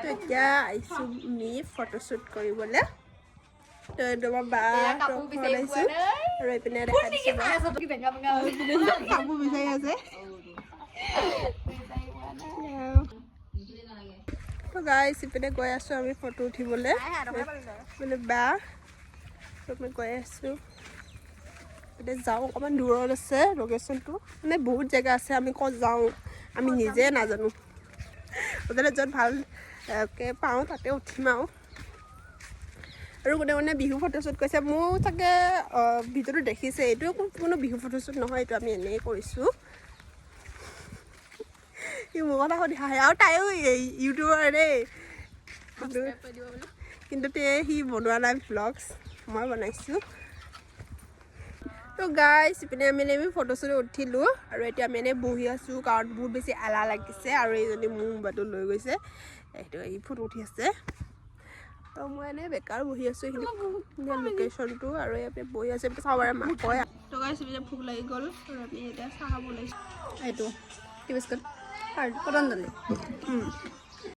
এতিয়া আহিছোঁ আমি ফটোশ্বুট কৰিবলৈ তো তোমাৰ বা আহিছোঁ আৰু এইপিনে দেখা দিছোঁ কাপোৰ বিচাৰি আছে তো গাইছ ইপিনে গৈ আছোঁ আমি ফটো উঠিবলৈ মানে বা আমি গৈ আছোঁ ইপিনে যাওঁ অকণমান দূৰত আছে লোকেশ্যনটো মানে বহুত জেগা আছে আমি ক'ত যাওঁ আমি নিজে নাজানো মুঠতে য'ত ভালকৈ পাওঁ তাতে উঠিম আৰু গোটেই মানে বিহু ফটোশ্বুট কৰিছে মোৰ চাগে ভিডিঅ'টো দেখিছে এইটো কোনো বিহু ফটোশ্বুট নহয় এইটো আমি এনেই কৰিছোঁ সি মোৰ কথা সুধি হাঁহে আৰু তাইও ইউটিউবাৰ দেই কিন্তু সি বনোৱা নাই ভ্লগছ মই বনাইছোঁ তো গাইছ ইপিনে আমি ফটোশ্বুট উঠিলোঁ আৰু এতিয়া আমি এনেই বহি আছোঁ কাৰণ বহুত বেছি এলাহ লাগিছে আৰু এইজনী মোৰ মোবাইলটো লৈ গৈছে সেইটো এই ফটো উঠি আছে তো মই এনেই বেকাৰ বহি আছোঁ এইখিনি লোকেশ্যনটো আৰু ইয়াতে বহি আছোঁ চাবৰে মাকৈ তো গাইছ এতিয়া ভোক লাগি গ'ল আৰু আমি এতিয়া চাহ খাব ওলাইছোঁ এইটো কি বিস্কুট পতঞ্জলি